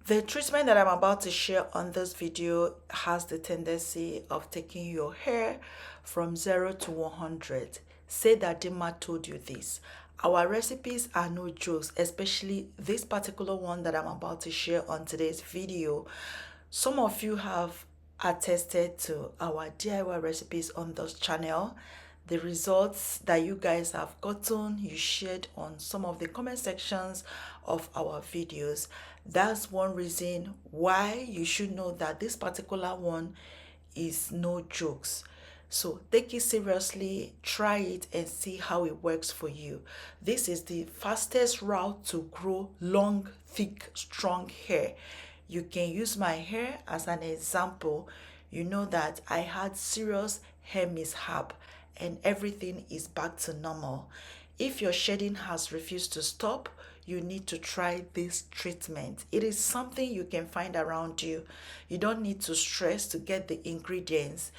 The treatment that I'm about to share on this video has the tendency of taking your hair from 0 to 100. Say that Dima told you this. Our recipes are no jokes, especially this particular one that I'm about to share on today's video. Some of you have attested to our DIY recipes on this channel. The results that you guys have gotten, you shared on some of the comment sections of our videos. That's one reason why you should know that this particular one is no jokes. So take it seriously, try it and see how it works for you. This is the fastest route to grow long, thick, strong hair. You can use my hair as an example. You know that I had serious hair mishap and everything is back to normal. If your shedding has refused to stop, you need to try this treatment. It is something you can find around you. You don't need to stress to get the ingredients.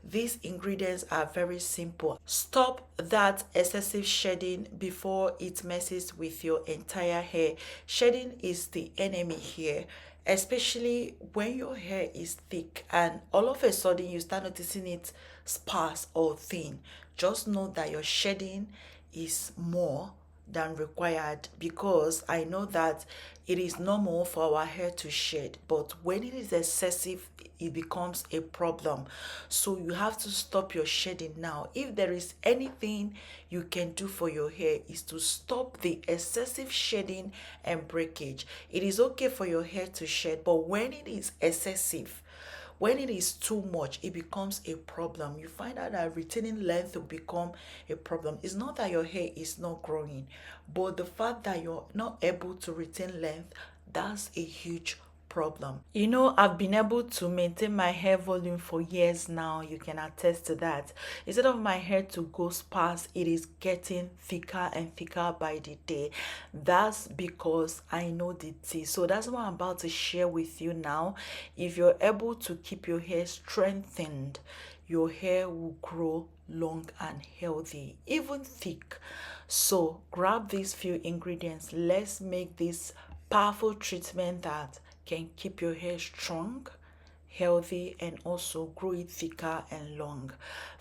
These ingredients are very simple. Stop that excessive shedding before it messes with your entire hair. Shedding is the enemy here, especially when your hair is thick and all of a sudden you start noticing it sparse or thin. Just know that your shedding is more than required, because I know that it is normal for our hair to shed, but when it is excessive it becomes a problem. So you have to stop your shedding now. If there is anything you can do for your hair, is to stop the excessive shedding and breakage. It is okay for your hair to shed, but when it is excessive, when it is too much, it becomes a problem. You find out that retaining length will become a problem. It's not that your hair is not growing, but the fact that you're not able to retain length, that's a huge problem. You know, I've been able to maintain my hair volume for years now. You can attest to that. Instead of my hair to go sparse, it is getting thicker and thicker by the day. That's because I know the tea. So that's what I'm about to share with you now. If you're able to keep your hair strengthened, your hair will grow long and healthy, even thick. So grab these few ingredients. Let's make this powerful treatment that can keep your hair strong, healthy, and also grow it thicker and long.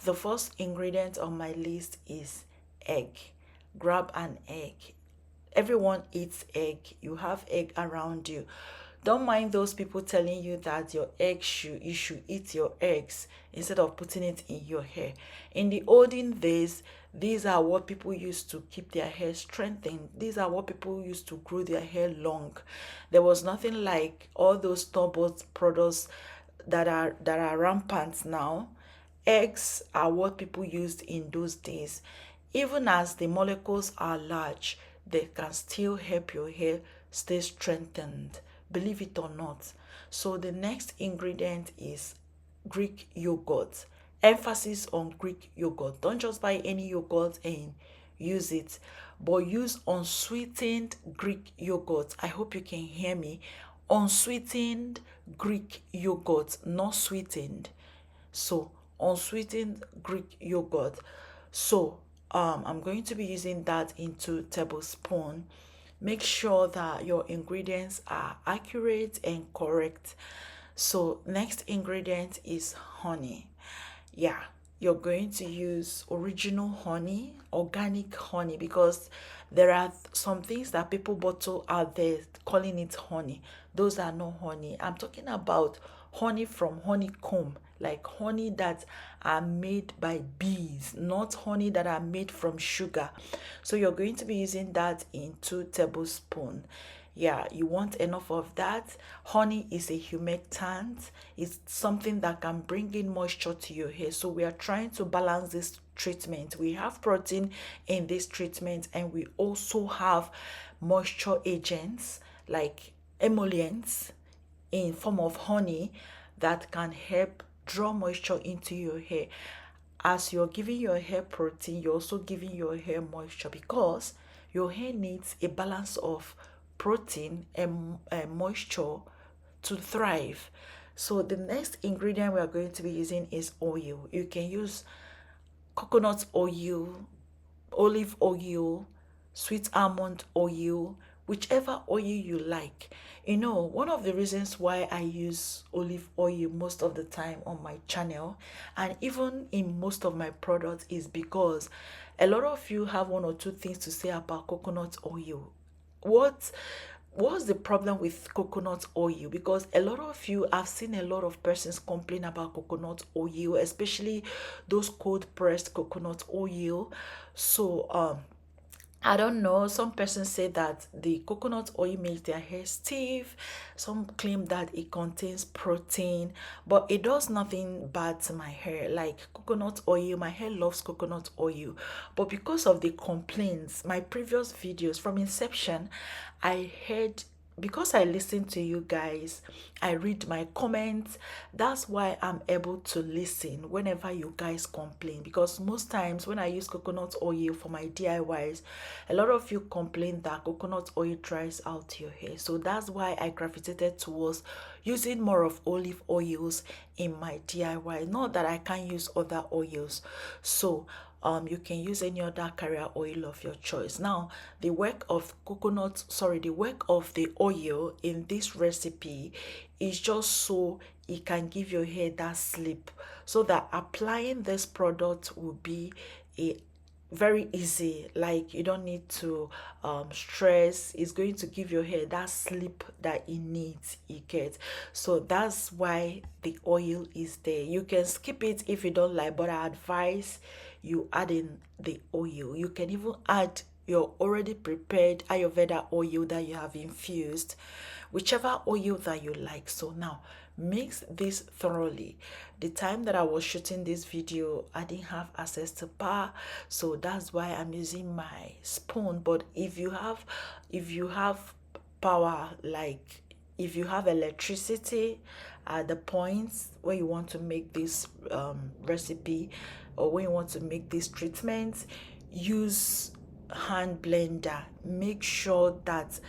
The first ingredient on my list is egg. Grab an egg. Everyone eats egg. You have egg around you. Don't mind those people telling you that you should eat your eggs instead of putting it in your hair. In the olden days, these are what people used to keep their hair strengthened. These are what people used to grow their hair long. There was nothing like all those store-bought products that are rampant now. Eggs are what people used in those days. Even as the molecules are large, they can still help your hair stay strengthened, believe it or not. So the next ingredient is Greek yogurt. Emphasis on Greek yogurt. Don't just buy any yogurt and use it, but use unsweetened Greek yogurt. I hope you can hear me. Unsweetened Greek yogurt, not sweetened. So unsweetened Greek yogurt. So I'm going to be using that in 2 tablespoons. Make sure that your ingredients are accurate and correct. So next ingredient is honey. Yeah, you're going to use original honey, organic honey, because there are some things that people bottle out there calling it honey. Those are not honey. I'm talking about honey from honeycomb, like honey that are made by bees, not honey that are made from sugar. So you're going to be using that in 2 tablespoons. Yeah, you want enough of that. Honey is a humectant. It's something that can bring in moisture to your hair. So we are trying to balance this treatment. We have protein in this treatment, and we also have moisture agents like emollients in form of honey that can help draw moisture into your hair. As you're giving your hair protein, you're also giving your hair moisture, because your hair needs a balance of protein and moisture to thrive. So the next ingredient we are going to be using is oil. You can use coconut oil, olive oil, sweet almond oil, whichever oil you like. You know, one of the reasons why I use olive oil most of the time on my channel and even in most of my products is because a lot of you have one or two things to say about coconut oil. what what's the problem with coconut oil? Because a lot of you, I've seen a lot of persons complain about coconut oil, especially those cold pressed coconut oil. So I don't know. Some persons say that the coconut oil makes their hair stiff. Some claim that it contains protein, but it does nothing bad to my hair. Like coconut oil, my hair loves coconut oil. But because of the complaints, my previous videos from inception, I heard, because I listen to you guys, I read my comments. That's why I'm able to listen whenever you guys complain. Because most times when I use coconut oil for my DIYs, a lot of you complain that coconut oil dries out your hair. So that's why I gravitated towards using more of olive oils in my DIY. Not that I can't use other oils. So you can use any other carrier oil of your choice. Now, the work of the work of the oil in this recipe is just so it can give your hair that sleep, so that applying this product will be a very easy. Like you don't need to stress. It's going to give your hair that sleep that it needs. You get. So that's why the oil is there. You can skip it if you don't like, but I advise you add in the oil. You can even add your already prepared Ayurveda oil that you have infused, whichever oil that you like. So now mix this thoroughly. The time that I was shooting this video, I didn't have access to power, so that's why I'm using my spoon. But if you have power, like if you have electricity at the points where you want to make this recipe, or when you want to make this treatment, use hand blender. Make sure that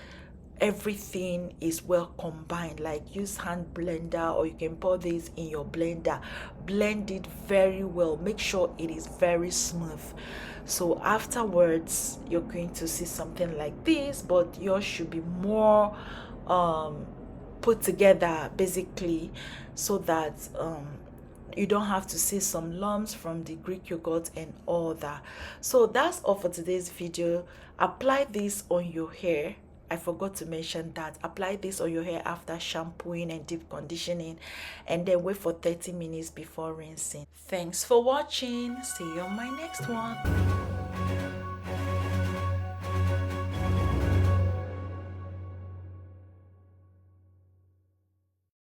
everything is well combined. Like use hand blender, or you can pour this in your blender, blend it very well, make sure it is very smooth. So afterwards you're going to see something like this, but yours should be more put together basically, so that you don't have to see some lumps from the Greek yogurt and all that. So that's all for today's video. Apply this on your hair. I forgot to mention that. Apply this on your hair after shampooing and deep conditioning, and then wait for 30 minutes before rinsing. Thanks for watching. See you on my next one.